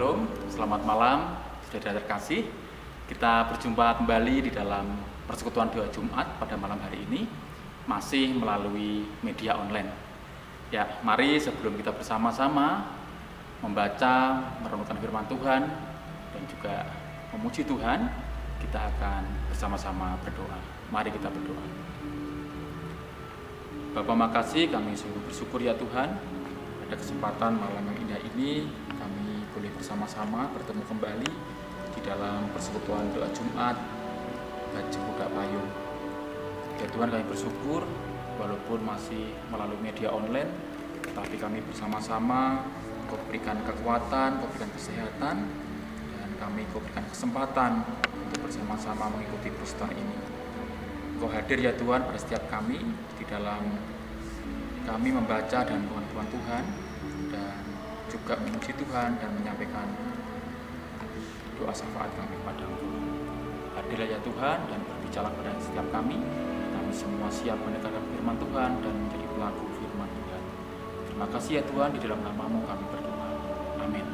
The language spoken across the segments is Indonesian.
Shalom, selamat malam, saudara terkasih. Kita berjumpa kembali di dalam persekutuan doa Jumat pada malam hari ini, masih melalui media online. Ya, mari sebelum kita bersama-sama membaca, merenungkan firman Tuhan, dan juga memuji Tuhan, kita akan bersama-sama berdoa. Mari kita berdoa. Bapa, makasih, kami sungguh bersyukur ya Tuhan, pada kesempatan malam yang indah ini kami boleh bersama-sama bertemu kembali di dalam persekutuan doa Jumat Bajeng Buka Payung. Ya Tuhan, kami bersyukur walaupun masih melalui media online, tetapi kami bersama-sama Kau berikan kekuatan, Kau berikan kesehatan, dan kami Kau berikan kesempatan untuk bersama-sama mengikuti persekutuan ini. Kau hadir ya Tuhan pada setiap kami di dalam kami membaca dan firman Tuhan, dan juga memuji Tuhan dan menyampaikan doa syafaat kami padamu. Hadirlah ya Tuhan dan berbicara pada setiap kami. Kami semua siap mendengarkan firman Tuhan dan menjadi pelaku firman Tuhan. Terima kasih ya Tuhan, di dalam nama-Mu kami berdoa. Amin.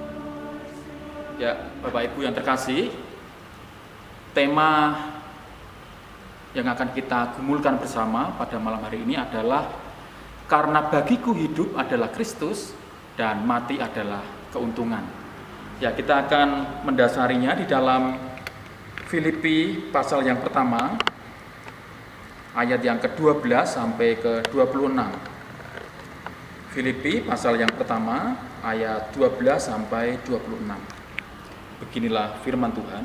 Ya, Bapak Ibu yang terkasih, tema yang akan kita gumulkan bersama pada malam hari ini adalah karena bagiku hidup adalah Kristus dan mati adalah keuntungan. Ya, kita akan mendasarinya di dalam Filipi pasal yang pertama, ayat yang ke-12 sampai ke-26. Filipi pasal yang pertama, ayat 12 sampai 26. Beginilah firman Tuhan.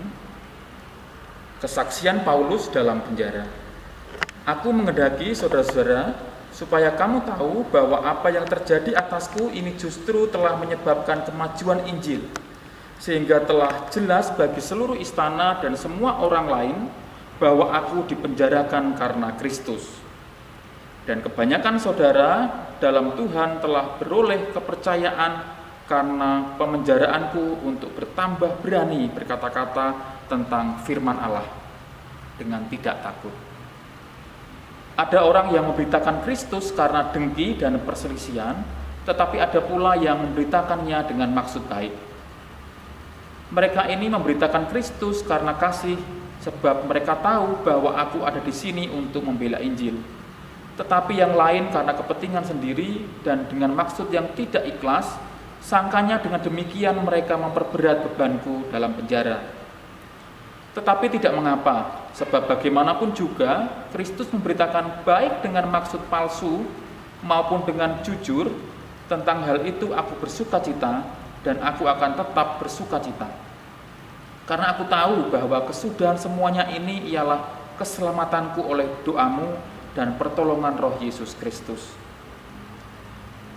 Kesaksian Paulus dalam penjara. Aku menghendaki saudara-saudara supaya kamu tahu bahwa apa yang terjadi atasku ini justru telah menyebabkan kemajuan Injil, sehingga telah jelas bagi seluruh istana dan semua orang lain bahwa aku dipenjarakan karena Kristus. Dan kebanyakan saudara dalam Tuhan telah beroleh kepercayaan karena pemenjaraanku untuk bertambah berani berkata-kata tentang firman Allah dengan tidak takut. Ada orang yang memberitakan Kristus karena dengki dan perselisihan, tetapi ada pula yang memberitakannya dengan maksud baik. Mereka ini memberitakan Kristus karena kasih, sebab mereka tahu bahwa aku ada di sini untuk membela Injil. Tetapi yang lain karena kepentingan sendiri dan dengan maksud yang tidak ikhlas, sangkanya dengan demikian mereka memperberat bebanku dalam penjara. Tetapi tidak mengapa, sebab bagaimanapun juga Kristus memberitakan baik dengan maksud palsu maupun dengan jujur. Tentang hal itu aku bersukacita dan aku akan tetap bersukacita. Karena aku tahu bahwa kesudahan semuanya ini ialah keselamatanku oleh doamu dan pertolongan Roh Yesus Kristus.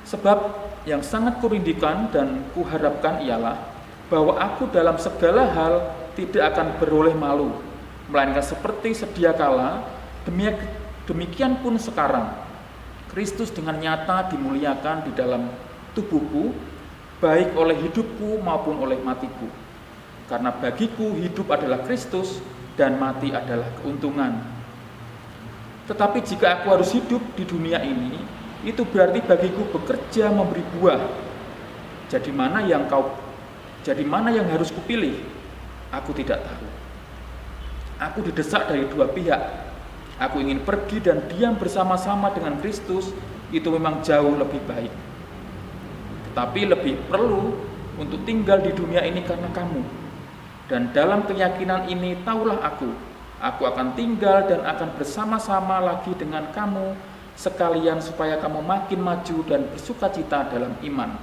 Sebab yang sangat kurindukan dan kuharapkan ialah bahwa aku dalam segala hal tidak akan beroleh malu, melainkan seperti sedia kala, demikian pun sekarang, Kristus dengan nyata dimuliakan di dalam tubuhku, baik oleh hidupku maupun oleh matiku. Karena bagiku hidup adalah Kristus dan mati adalah keuntungan. Tetapi jika aku harus hidup di dunia ini, itu berarti bagiku bekerja memberi buah. Jadi mana yang harus kupilih? Aku tidak tahu. Aku didesak dari dua pihak. Aku ingin pergi dan diam bersama-sama dengan Kristus, itu memang jauh lebih baik. Tetapi lebih perlu untuk tinggal di dunia ini karena kamu. Dan dalam keyakinan ini taulah aku akan tinggal dan akan bersama-sama lagi dengan kamu, sekalian supaya kamu makin maju dan bersukacita dalam iman,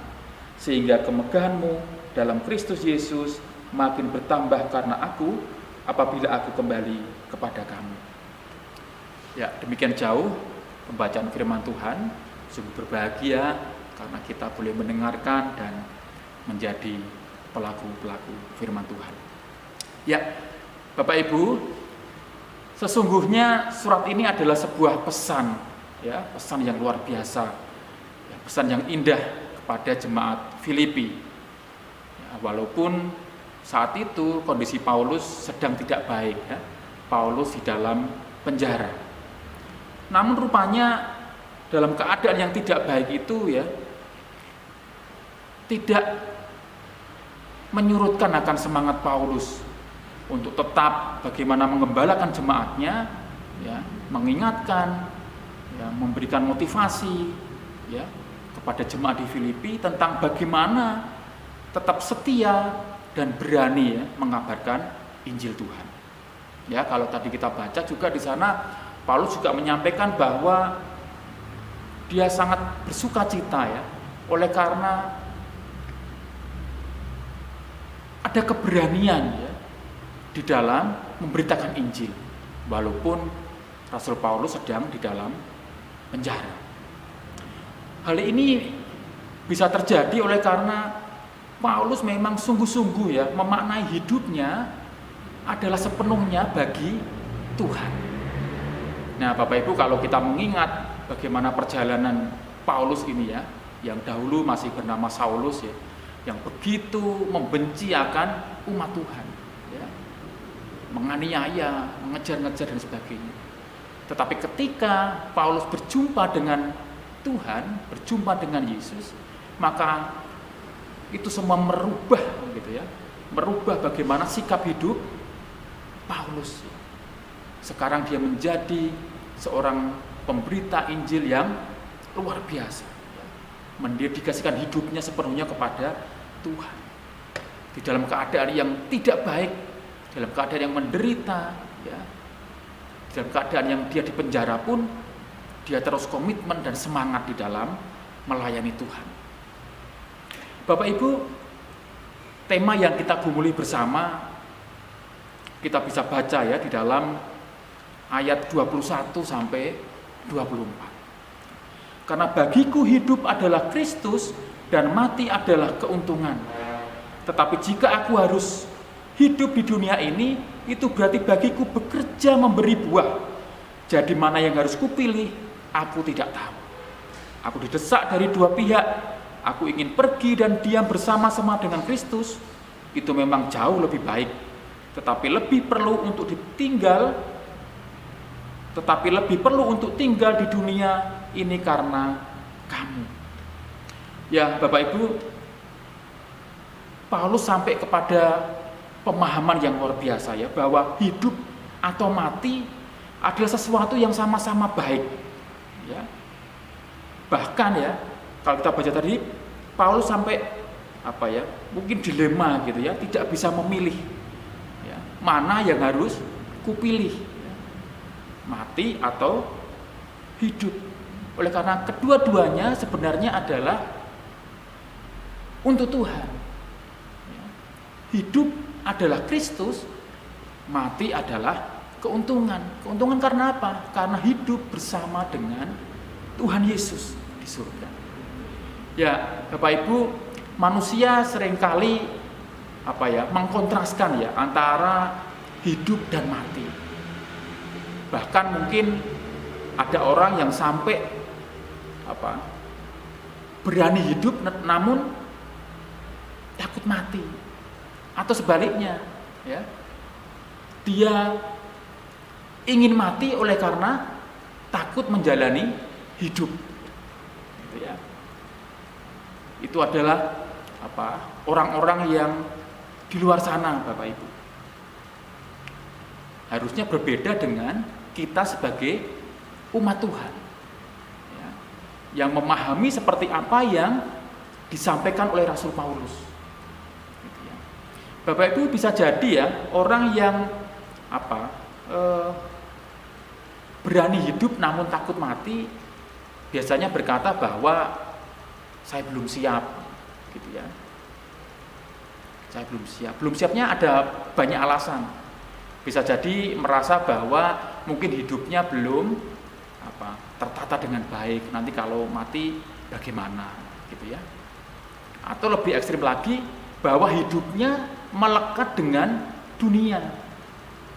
sehingga kemegahanmu dalam Kristus Yesus makin bertambah karena aku, apabila aku kembali kepada kamu. Ya, demikian jauh pembacaan firman Tuhan. Sungguh berbahagia karena kita boleh mendengarkan dan menjadi pelaku-pelaku firman Tuhan. Ya, Bapak Ibu, sesungguhnya surat ini adalah sebuah pesan, ya, pesan yang luar biasa, ya, pesan yang indah kepada jemaat Filipi. Ya, walaupun saat itu kondisi Paulus sedang tidak baik, ya. Paulus di dalam penjara. Namun rupanya dalam keadaan yang tidak baik itu, ya, tidak menyurutkan akan semangat Paulus untuk tetap bagaimana mengembalakan jemaatnya, ya, mengingatkan, ya, memberikan motivasi, ya, kepada jemaat di Filipi tentang bagaimana tetap setia dan berani, ya, mengabarkan Injil Tuhan. Ya, kalau tadi kita baca juga di sana Paulus juga menyampaikan bahwa dia sangat bersukacita, ya, oleh karena ada keberanian, ya, di dalam memberitakan Injil, walaupun Rasul Paulus sedang di dalam penjara. Hal ini bisa terjadi oleh karena Paulus memang sungguh-sungguh, ya, memaknai hidupnya adalah sepenuhnya bagi Tuhan. Nah, Bapak Ibu, kalau kita mengingat bagaimana perjalanan Paulus ini, ya, yang dahulu masih bernama Saulus, ya, yang begitu membenci akan umat Tuhan, ya, menganiaya, mengejar-ngejar dan sebagainya. Tetapi ketika Paulus berjumpa dengan Tuhan, berjumpa dengan Yesus, maka itu semua merubah, gitu ya, merubah bagaimana sikap hidup Paulus. Sekarang dia menjadi seorang pemberita Injil yang luar biasa, mendedikasikan hidupnya sepenuhnya kepada Tuhan. Di dalam keadaan yang tidak baik, dalam keadaan yang menderita, ya, dalam keadaan yang dia dipenjara pun, dia terus komitmen dan semangat di dalam melayani Tuhan. Bapak Ibu, tema yang kita gumuli bersama, kita bisa baca, ya, di dalam ayat 21 sampai 24. Karena bagiku hidup adalah Kristus dan mati adalah keuntungan. Tetapi jika aku harus hidup di dunia ini, itu berarti bagiku bekerja memberi buah. Jadi mana yang harus kupilih, aku tidak tahu. Aku didesak dari dua pihak. Aku ingin pergi dan diam bersama-sama dengan Kristus. Itu memang jauh lebih baik. Tetapi lebih perlu untuk tinggal di dunia ini karena kamu. Ya, Bapak Ibu, Paulus sampai kepada pemahaman yang luar biasa, ya, bahwa hidup atau mati adalah sesuatu yang sama-sama baik, ya. Bahkan, ya, kalau kita baca tadi, Paulus sampai mungkin dilema, gitu ya, tidak bisa memilih, ya, mana yang harus kupilih, ya, mati atau hidup. Oleh karena kedua-duanya sebenarnya adalah untuk Tuhan. Hidup adalah Kristus, mati adalah keuntungan. Keuntungan karena apa? Karena hidup bersama dengan Tuhan Yesus di surga. Ya, Bapak Ibu, manusia seringkali mengkontraskan, ya, antara hidup dan mati. Bahkan mungkin ada orang yang sampai berani hidup namun takut mati. Atau sebaliknya, ya, dia ingin mati oleh karena takut menjalani hidup, gitu ya. Itu adalah orang-orang yang di luar sana, Bapak Ibu. Harusnya berbeda dengan kita sebagai umat Tuhan, ya, yang memahami seperti apa yang disampaikan oleh Rasul Paulus. Bapak Ibu, bisa jadi, ya, orang yang berani hidup namun takut mati biasanya berkata bahwa saya belum siap, gitu ya. Saya belum siap. Belum siapnya ada banyak alasan. Bisa jadi merasa bahwa mungkin hidupnya belum tertata dengan baik. Nanti kalau mati bagaimana, gitu ya. Atau lebih ekstrim lagi, bahwa hidupnya melekat dengan dunia,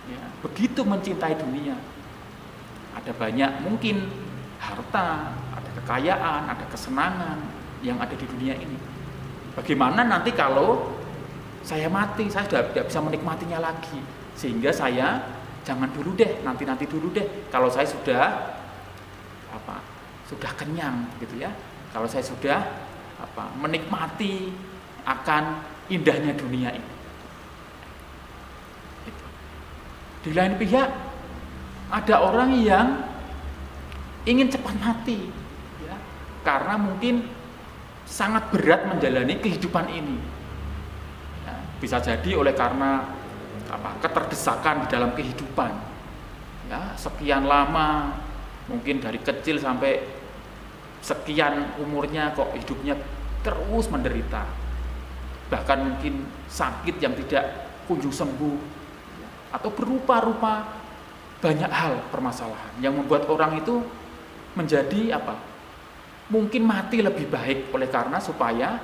ya, begitu mencintai dunia. Ada banyak mungkin harta, ada kekayaan, ada kesenangan yang ada di dunia ini. Bagaimana nanti kalau saya mati, saya sudah tidak bisa menikmatinya lagi, sehingga saya jangan dulu deh, nanti dulu deh. Kalau saya sudah kenyang, gitu ya. Kalau saya sudah menikmati akan indahnya dunia ini. Gitu. Di lain pihak, ada orang yang ingin cepat mati, ya, karena mungkin sangat berat menjalani kehidupan ini. Ya, bisa jadi oleh karena keterdesakan di dalam kehidupan. Ya, sekian lama, mungkin dari kecil sampai sekian umurnya kok hidupnya terus menderita. Bahkan mungkin sakit yang tidak kunjung sembuh, atau berupa-rupa banyak hal permasalahan yang membuat orang itu menjadi mungkin mati lebih baik oleh karena supaya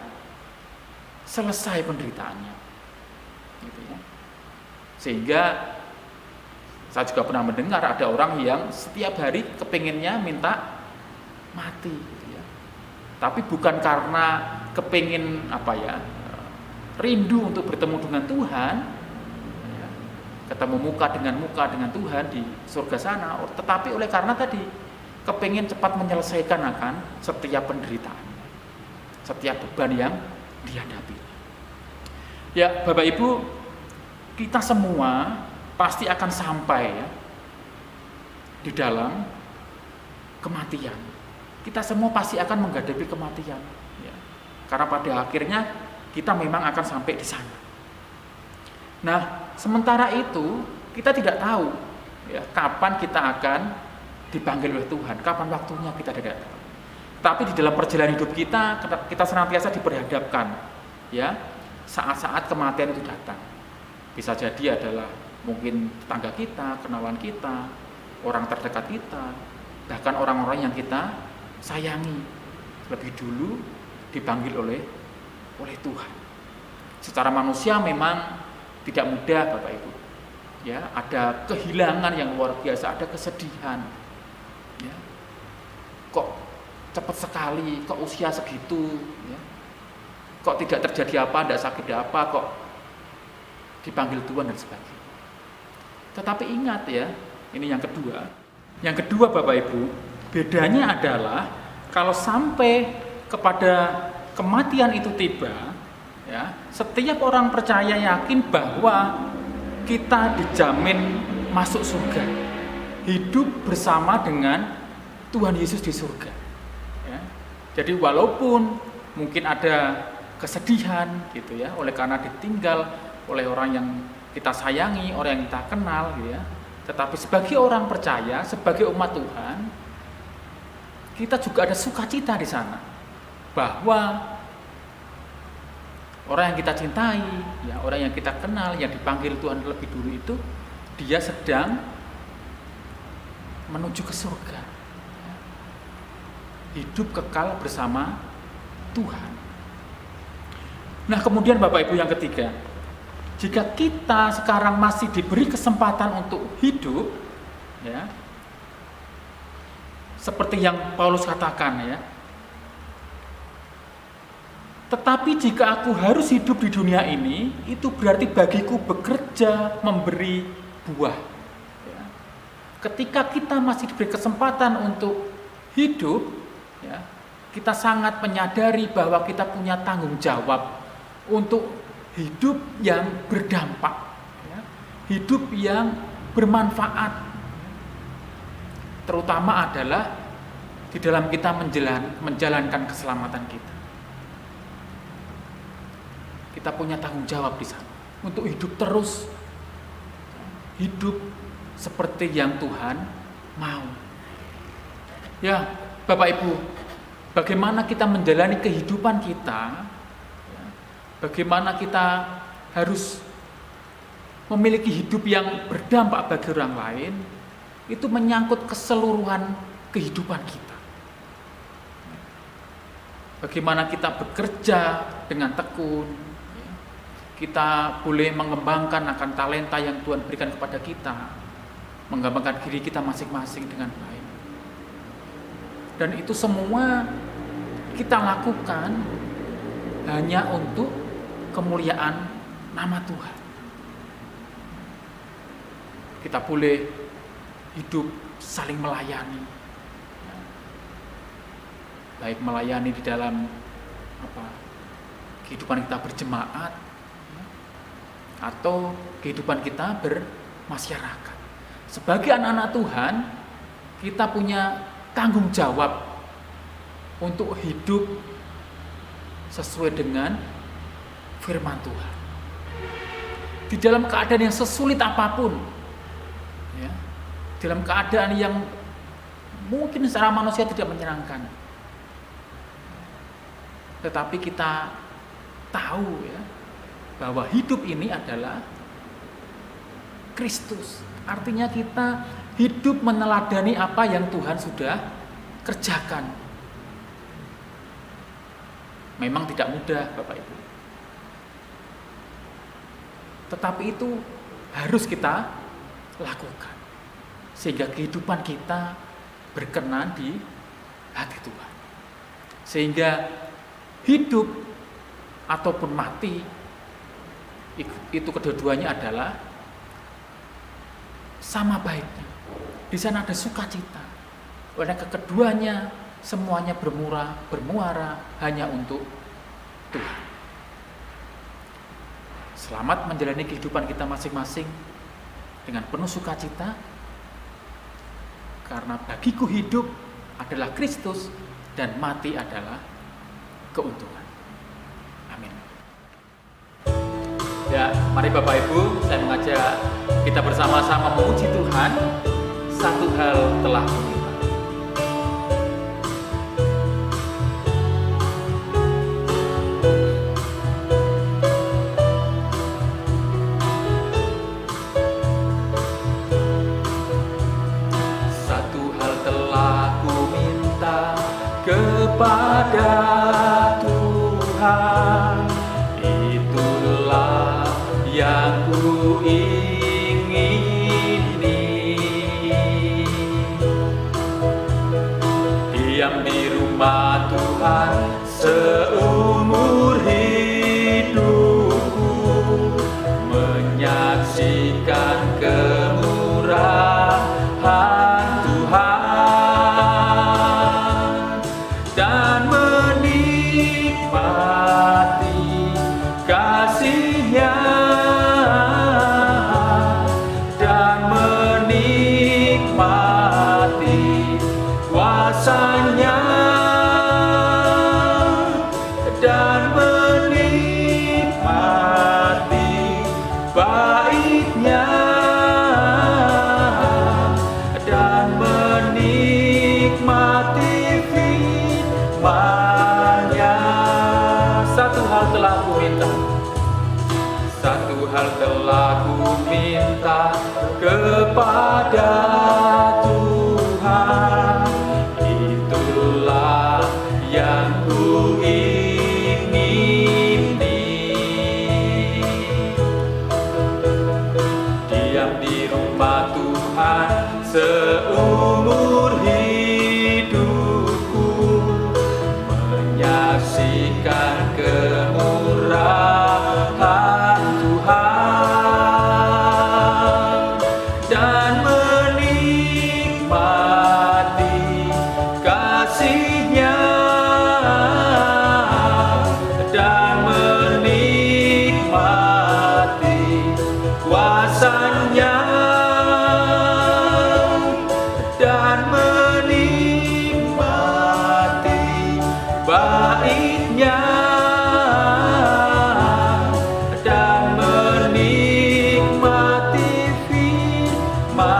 selesai penderitaannya, gitu ya. Sehingga saya juga pernah mendengar ada orang yang setiap hari kepinginnya minta mati, gitu ya. Tapi bukan karena kepingin rindu untuk bertemu dengan Tuhan, ya, ketemu muka dengan Tuhan di surga sana, tetapi oleh karena tadi kepingin cepat menyelesaikan akan setiap penderitaan, setiap beban yang dihadapi. Ya, Bapak Ibu, kita semua pasti akan sampai ya di dalam kematian. Kita semua pasti akan menghadapi kematian, ya. Karena pada akhirnya kita memang akan sampai di sana. Nah, sementara itu kita tidak tahu ya kapan kita akan dipanggil oleh Tuhan, kapan waktunya kita tidak tahu. Tapi di dalam perjalanan hidup kita senantiasa diperhadapkan ya saat-saat kematian itu datang. Bisa jadi adalah mungkin tetangga kita, kenalan kita, orang terdekat kita, bahkan orang-orang yang kita sayangi lebih dulu dipanggil oleh Tuhan. Secara manusia memang tidak mudah, Bapak Ibu. Ya, ada kehilangan yang luar biasa, ada kesedihan. Ya. Kok cepat sekali, kok usia segitu, ya. Kok tidak terjadi apa, tidak sakit apa, kok dipanggil Tuhan dan sebagainya. Tetapi ingat ya, ini yang kedua. Yang kedua Bapak Ibu, bedanya adalah kalau sampai kepada kematian itu tiba, ya, setiap orang percaya yakin bahwa kita dijamin masuk surga, hidup bersama dengan Tuhan Yesus di surga. Ya. Jadi walaupun mungkin ada kesedihan gitu ya, oleh karena ditinggal oleh orang yang kita sayangi, orang yang kita kenal, gitu ya. Tetapi sebagai orang percaya, sebagai umat Tuhan, kita juga ada sukacita di sana, bahwa orang yang kita cintai, ya, orang yang kita kenal, yang dipanggil Tuhan lebih dulu itu, dia sedang menuju ke surga, hidup kekal bersama Tuhan. Nah, kemudian Bapak Ibu yang ketiga, jika kita sekarang masih diberi kesempatan untuk hidup, ya, seperti yang Paulus katakan ya, tetapi jika aku harus hidup di dunia ini, itu berarti bagiku bekerja memberi buah. Ya. Ketika kita masih diberi kesempatan untuk hidup, ya, kita sangat menyadari bahwa kita punya tanggung jawab untuk hidup yang berdampak, ya, hidup yang bermanfaat, terutama adalah di dalam kita menjalankan keselamatan kita. Kita punya tanggung jawab di sana untuk hidup terus, hidup seperti yang Tuhan mau. Ya, Bapak Ibu, bagaimana kita menjalani kehidupan kita, bagaimana kita harus memiliki hidup yang berdampak bagi orang lain, itu menyangkut keseluruhan kehidupan kita. Bagaimana kita bekerja dengan tekun, kita boleh mengembangkan akan talenta yang Tuhan berikan kepada kita, mengembangkan diri kita masing-masing dengan baik. Dan itu semua kita lakukan hanya untuk kemuliaan nama Tuhan. Kita boleh hidup saling melayani, baik melayani di dalam kehidupan kita berjemaat, atau kehidupan kita bermasyarakat. Sebagai anak-anak Tuhan, kita punya tanggung jawab untuk hidup sesuai dengan firman Tuhan. Di dalam keadaan yang sesulit apapun, ya, dalam keadaan yang mungkin secara manusia tidak menyenangkan, tetapi kita tahu ya bahwa hidup ini adalah Kristus. Artinya kita hidup meneladani apa yang Tuhan sudah kerjakan. Memang tidak mudah, Bapak Ibu. Tetapi itu harus kita lakukan. Sehingga kehidupan kita berkenan di hati Tuhan. Sehingga hidup ataupun mati, itu kedua-duanya adalah sama baiknya. Di sana ada sukacita. Oleh keduanya semuanya bermuara hanya untuk Tuhan. Selamat menjalani kehidupan kita masing-masing dengan penuh sukacita, karena bagiku hidup adalah Kristus dan mati adalah keuntungan. Amin. Ya, mari Bapak Ibu, saya mengajak kita bersama-sama memuji Tuhan. Satu hal telah kuminta. Satu hal telah kuminta kepada Tuhan, itulah yang kuingini. Diam di rumah Tuhan seumur hidupku, menyaksikan kemurahan Tuhan dan menikmati kasih-Nya dan menikmati kuasa-Nya dan menikmati baik-Nya dan menikmati firman-Nya. Satu hal telah kuminta, satu hal telah kuminta kepada Tuhan, itulah yang kuingini. Diam di rumah Tuhan seumur hidupku, menyaksikan kemurahan Tuhan dan menikmati kasih-Nya dan menikmati kuasa-Nya dan menikmati baik-Nya dan menikmati firman-Nya.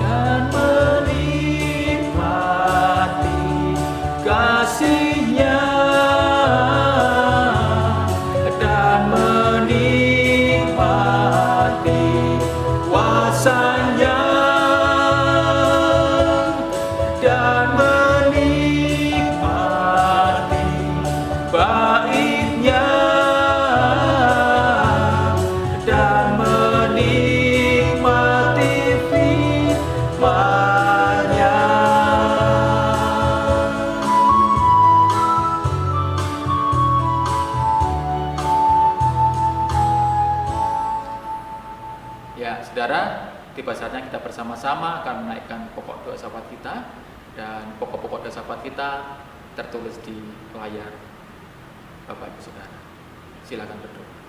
Dan menikmati kasih-Nya dan menikmati kuasa-Nya dan menikmati baik-Nya dan menikmati firman-Nya. Saudara, tiba saatnya kita bersama-sama akan menaikkan pokok doa syafaat kita, dan pokok-pokok doa syafaat kita tertulis di layar Bapak Ibu Saudara. Silakan berdoa.